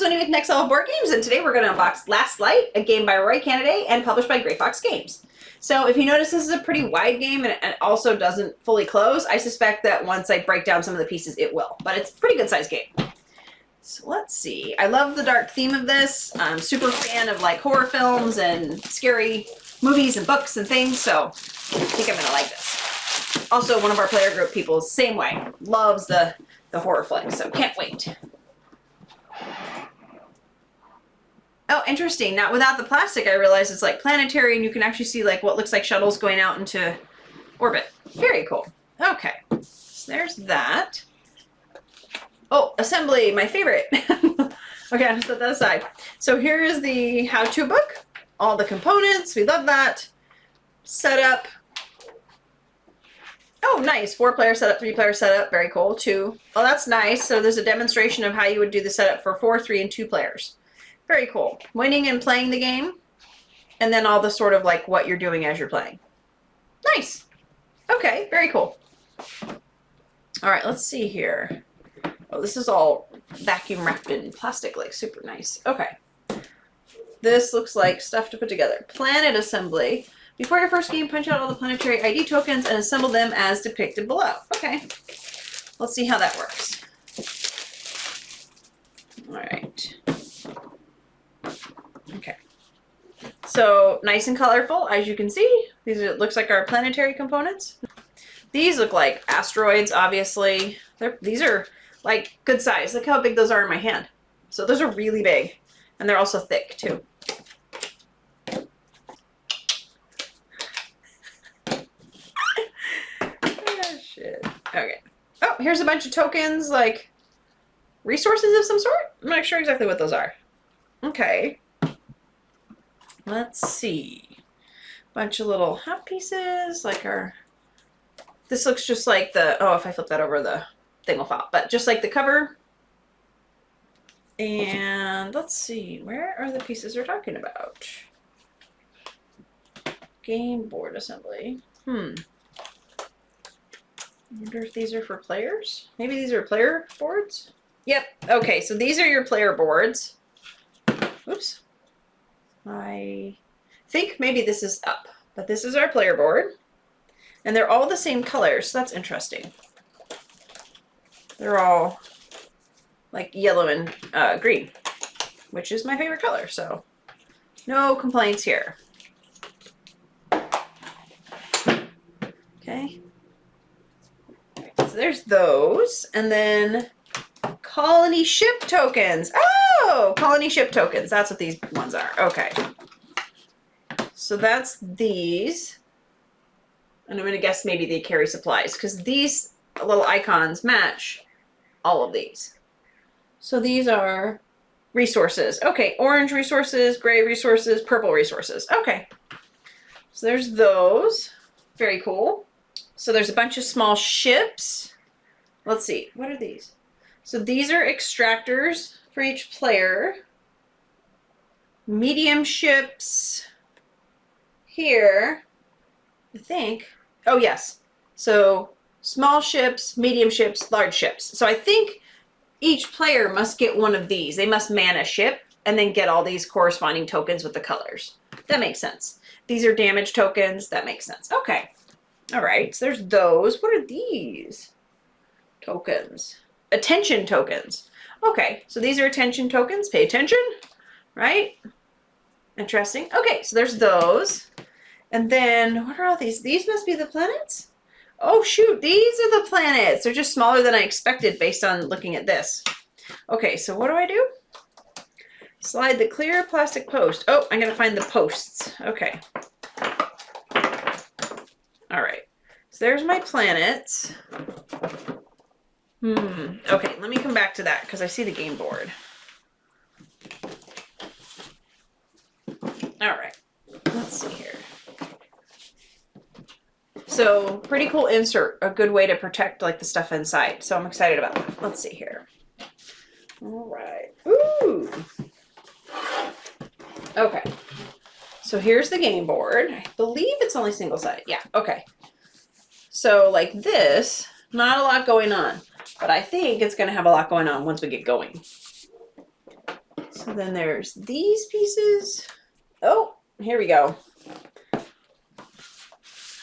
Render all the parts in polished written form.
Winnie with Next Level Board Games, and today we're going to unbox Last Light, a game by Roy Cannaday and published by Gray Fox Games. So if you notice, this is a pretty wide game, and it also doesn't fully close. I suspect that once I break down some of the pieces, it will, but it's a pretty good sized game. So let's see. I love the dark theme of this. I'm super fan of like horror films and scary movies and books and things, so I think I'm going to like this. Also, one of our player group people, same way, loves the horror flick, so can't wait. Oh, interesting. Now, without the plastic, I realize it's like planetary, and you can actually see like what looks like shuttles going out into orbit. Very cool. Okay, so there's that. Oh, assembly, my favorite. Okay, I'll set that aside. So here is the how-to book. All the components. We love that. Setup. Oh, nice. 4-player setup, 3-player setup. Very cool. 2. Oh, that's nice. So there's a demonstration of how you would do the setup for 4, 3, and 2 players. Very cool. Winning and playing the game. And then all the sort of like what you're doing as you're playing. Nice. Okay, very cool. All right, let's see here. Oh, this is all vacuum wrapped in plastic, like super nice. Okay. This looks like stuff to put together. Planet assembly. Before your first game, punch out all the planetary ID tokens and assemble them as depicted below. Okay. Let's see how that works. All right. Okay. So nice and colorful, as you can see. These are, it looks like our planetary components. These look like asteroids, obviously. These are like good size. Look how big those are in my hand. So those are really big, and they're also thick too. Oh, shit. Okay. Oh, here's a bunch of tokens, like resources of some sort. I'm not sure exactly what those are. Okay. Let's see. Bunch of little half pieces, like our. This looks just like the. Oh, if I flip that over, the thing will fall. But just like the cover. And let's see, where are the pieces we're talking about? Game board assembly. I wonder if these are for players. Maybe these are player boards. Yep. Okay, so these are your player boards. Oops. I think maybe this is up, but this is our player board. And they're all the same color, so that's interesting. They're all like yellow and green, which is my favorite color, so no complaints here. Okay. All right, so there's those, and then colony ship tokens. Oh, colony ship tokens. That's what these ones are. Okay. So that's these. And I'm going to guess maybe they carry supplies because these little icons match all of these. So these are resources. Okay, orange resources, gray resources, purple resources. Okay. So there's those. Very cool. So there's a bunch of small ships. Let's see. What are these? So these are extractors for each player. Medium ships here, I think. Oh, yes. So small ships, medium ships, large ships. So I think each player must get one of these. They must man a ship and then get all these corresponding tokens with the colors. That makes sense. These are damage tokens. That makes sense. Okay. All right. So there's those. What are these? Tokens. Attention tokens. Okay. So these are attention tokens. Pay attention. Right? Interesting. Okay. So there's those. And then, what are all these? These must be the planets? Oh, shoot. These are the planets. They're just smaller than I expected based on looking at this. Okay, so what do? Slide the clear plastic post. Oh, I'm going to find the posts. Okay. All right. So there's my planets. Okay, let me come back to that because I see the game board. All right. Let's see here. So pretty cool insert, a good way to protect like the stuff inside. So I'm excited about that. Let's see here. All right. Ooh. Okay. So here's the game board. I believe it's only single sided. Yeah. Okay. So like this, not a lot going on, but I think it's going to have a lot going on once we get going. So then there's these pieces. Oh, here we go.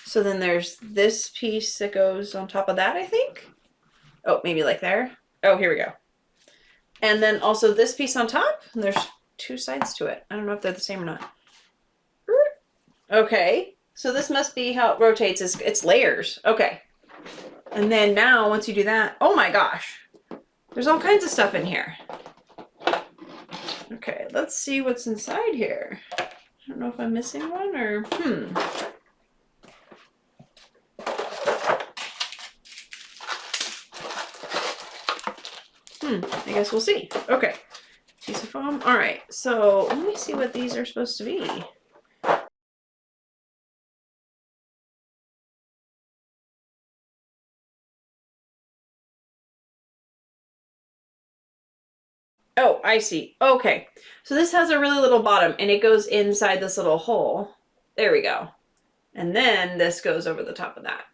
So then there's this piece that goes on top of that, I think. Oh, maybe like there. Oh, here we go. And then also this piece on top. And there's two sides to it. I don't know if they're the same or not. Okay. So this must be how it rotates. It's layers. Okay. And then now once you do that, oh my gosh. There's all kinds of stuff in here. Okay, let's see what's inside here. I don't know if I'm missing one or I guess we'll see. Okay. Piece of foam. All right. So let me see what these are supposed to be. Oh, I see. Okay. So this has a really little bottom and it goes inside this little hole. There we go. And then this goes over the top of that.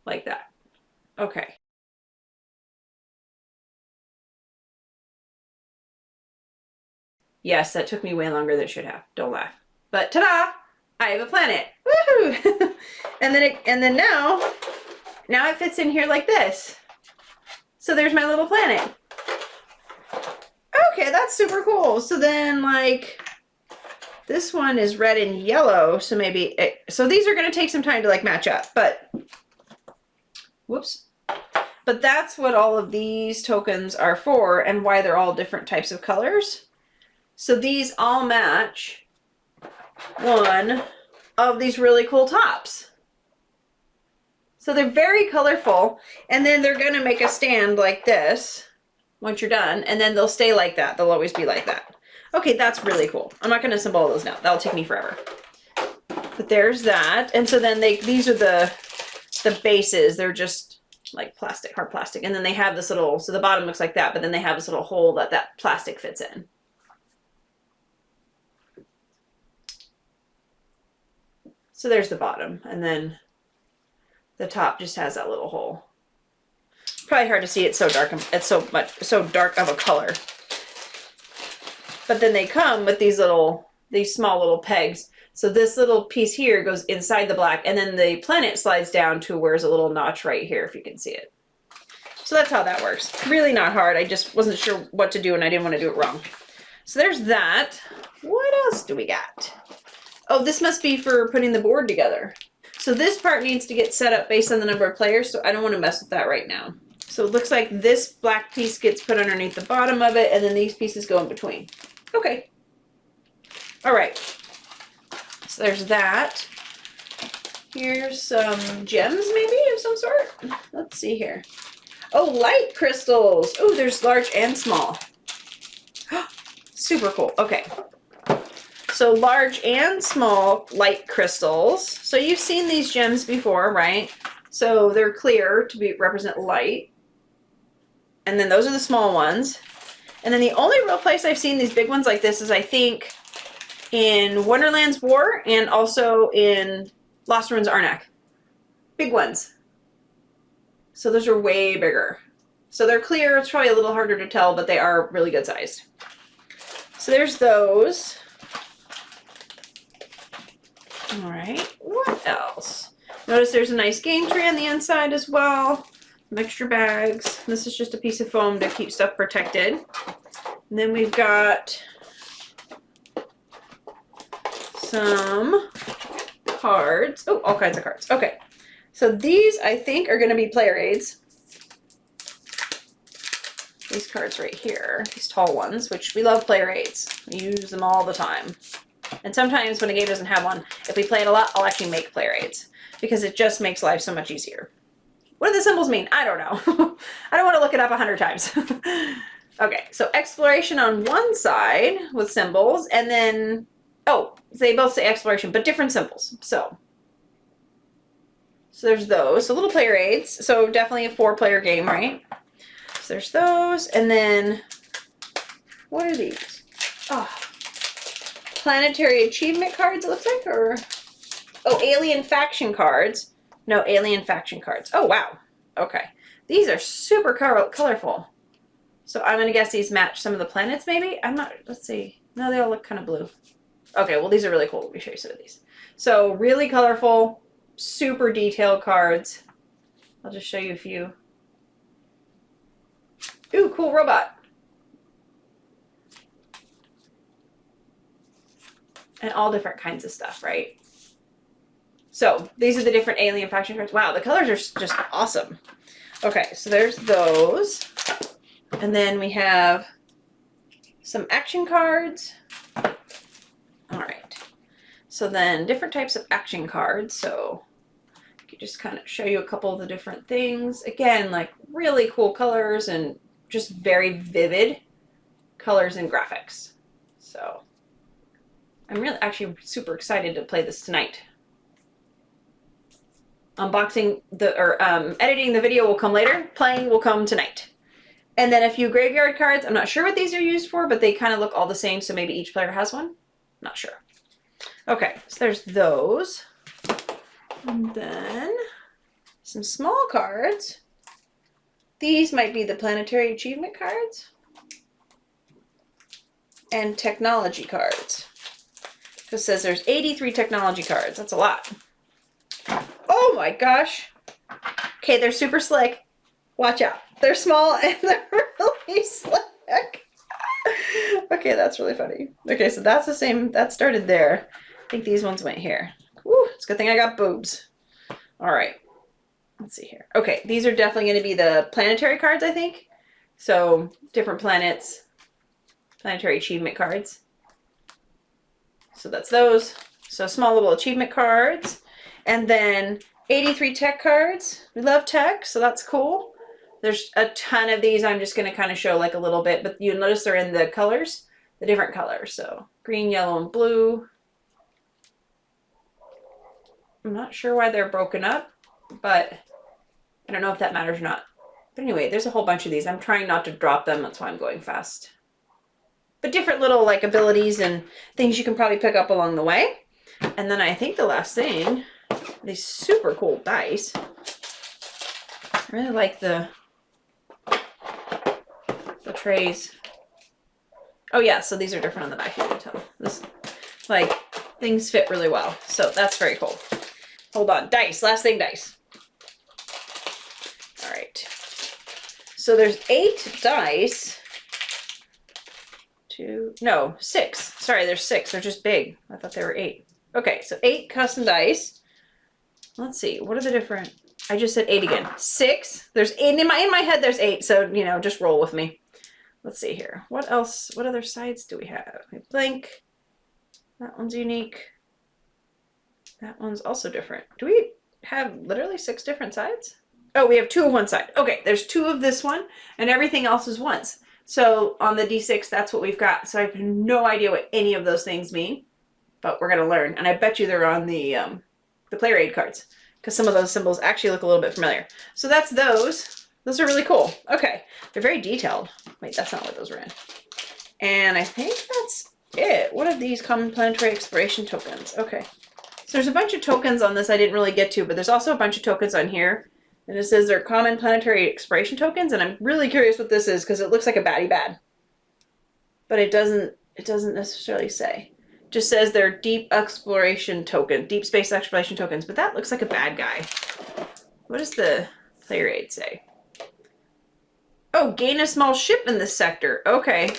Like that. Okay. Yes, that took me way longer than it should have. Don't laugh. But ta-da! I have a planet. Woohoo! and then now it fits in here like this. So there's my little planet. Okay, that's super cool. So then like this one is red and yellow, so maybe so these are going to take some time to like match up, but whoops. But that's what all of these tokens are for and why they're all different types of colors. So these all match one of these really cool tops. So they're very colorful, and then they're going to make a stand like this once you're done, and then they'll stay like that. They'll always be like that. Okay, that's really cool. I'm not going to assemble all those now. That'll take me forever. But there's that. And so then these are the bases. They're just like plastic, hard plastic. And then they have this little, so the bottom looks like that, but then they have this little hole that plastic fits in. So there's the bottom, and then the top just has that little hole. Probably hard to see, it's so dark. It's so dark of a color. But then they come with these small little pegs. So this little piece here goes inside the black, and then the planet slides down to where there's a little notch right here, if you can see it. So that's how that works. Really not hard. I just wasn't sure what to do, and I didn't want to do it wrong. So there's that. What else do we got? Oh, this must be for putting the board together. So this part needs to get set up based on the number of players, so I don't want to mess with that right now. So it looks like this black piece gets put underneath the bottom of it, and then these pieces go in between. Okay. All right. So there's that. Here's some gems maybe of some sort. Let's see here. Oh, light crystals. Oh, there's large and small. Super cool. Okay. So large and small light crystals. So you've seen these gems before, right? So they're clear to represent light. And then those are the small ones. And then the only real place I've seen these big ones like this is, I think, in Wonderland's War and also in Lost Ruins Arnak. Big ones. So those are way bigger. So they're clear. It's probably a little harder to tell, but they are really good sized. So there's those. All right, what else? Notice there's a nice game tree on the inside as well. Some extra bags. This is just a piece of foam to keep stuff protected. And then we've got some cards. Oh, all kinds of cards. Okay, so these I think are going to be player aids. These cards right here, these tall ones, which we love player aids. We use them all the time. And sometimes when a game doesn't have one, if we play it a lot, I'll actually make player aids because it just makes life so much easier. What do the symbols mean? I don't know. I don't want to look it up 100 times. Okay, so exploration on one side with symbols, and then, oh, they both say exploration, but different symbols. So there's those. So little player aids. So definitely a 4-player game, right? So there's those, and then what are these? Oh, planetary achievement cards, it looks like, or oh, alien faction cards. No, alien faction cards. Oh, wow. Okay. These are super colorful. So I'm going to guess these match some of the planets maybe? I'm not, let's see. No, they all look kind of blue. Okay, well these are really cool. Let me show you some of these. So really colorful, super detailed cards. I'll just show you a few. Ooh, cool robot. And all different kinds of stuff, right? So these are the different alien faction cards. Wow, the colors are just awesome. Okay, so there's those. And then we have some action cards. All right. So then different types of action cards. So I can just kind of show you a couple of the different things. Again, like really cool colors and just very vivid colors and graphics. So I'm really actually super excited to play this tonight. Unboxing editing the video will come later. Playing will come tonight. And then a few graveyard cards. I'm not sure what these are used for, but they kind of look all the same, so maybe each player has one. Not sure. Okay, so there's those. And then some small cards. These might be the planetary achievement cards. And technology cards. It says there's 83 technology cards. That's a lot. Oh my gosh. Okay, they're super slick. Watch out. They're small and they're really slick. Okay, that's really funny. Okay, so that's the same. That started there. I think these ones went here. Woo, it's a good thing I got boobs. All right. Let's see here. Okay, these are definitely going to be the planetary cards, I think. So different planets, planetary achievement cards. So that's those. So small little achievement cards. And then 83 tech cards. We love tech, so that's cool. There's a ton of these. I'm just going to kind of show like a little bit, but you notice they're in the colors, the different colors. So green, yellow, and blue. I'm not sure why they're broken up, but I don't know if that matters or not. But anyway, there's a whole bunch of these. I'm trying not to drop them. That's why I'm going fast. But different little like abilities and things you can probably pick up along the way. And then I think the last thing, these super cool dice. I really like the trays. Oh yeah, so these are different on the back. You can tell. This, like, things fit really well. So that's very cool. Hold on, dice. Last thing, dice. All right. So there's 8 dice. 6. Sorry, there's 6. They're just big. I thought there were 8. Okay, so 8 custom dice. Let's see. What are the different? I just said 8 again. 6. There's 8 in my head. There's 8. So just roll with me. Let's see here. What else? What other sides do we have? We have blank. That one's unique. That one's also different. Do we have literally 6 different sides? Oh, we have 2 of one side. Okay, there's 2 of this one, and everything else is ones. So on the D6, that's what we've got. So I have no idea what any of those things mean, but we're gonna learn. And I bet you they're on the player aid cards, because some of those symbols actually look a little bit familiar. So that's those. Those are really cool. Okay, they're very detailed. Wait, that's not what those were in. And I think that's it. What are these common planetary exploration tokens? Okay, so there's a bunch of tokens on this I didn't really get to, but there's also a bunch of tokens on here. And it says they're common planetary exploration tokens, and I'm really curious what this is because it looks like a baddie bad. But it doesn't necessarily say. It just says they're deep exploration token, deep space exploration tokens, but that looks like a bad guy. What does the player aid say? Oh, gain a small ship in this sector. Okay.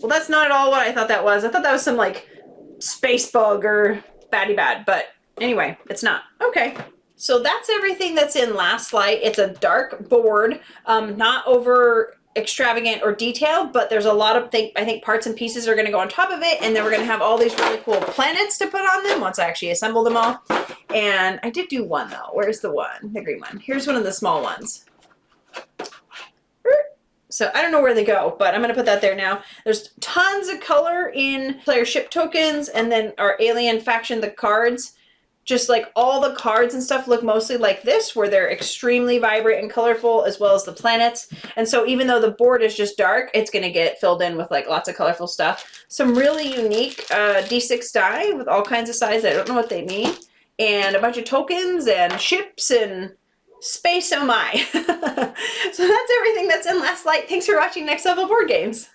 Well, that's not at all what I thought that was. I thought that was some like space bug or baddie bad, but anyway, it's not. Okay. So that's everything that's in Last Light. It's a dark board, not over extravagant or detailed, but there's a lot of I think parts and pieces are going to go on top of it, and then we're going to have all these really cool planets to put on them once I actually assemble them all. And I did do one though. Where's the one? The green one. Here's one of the small ones. So I don't know where they go, but I'm going to put that there now. There's tons of color in player ship tokens, and then our alien faction, the cards. Just like all the cards and stuff look mostly like this, where they're extremely vibrant and colorful, as well as the planets. And so even though the board is just dark, it's going to get filled in with like lots of colorful stuff. Some really unique D6 die with all kinds of sizes. I don't know what they mean. And a bunch of tokens and ships and space oh my. So that's everything that's in Last Light. Thanks for watching Next Level Board Games.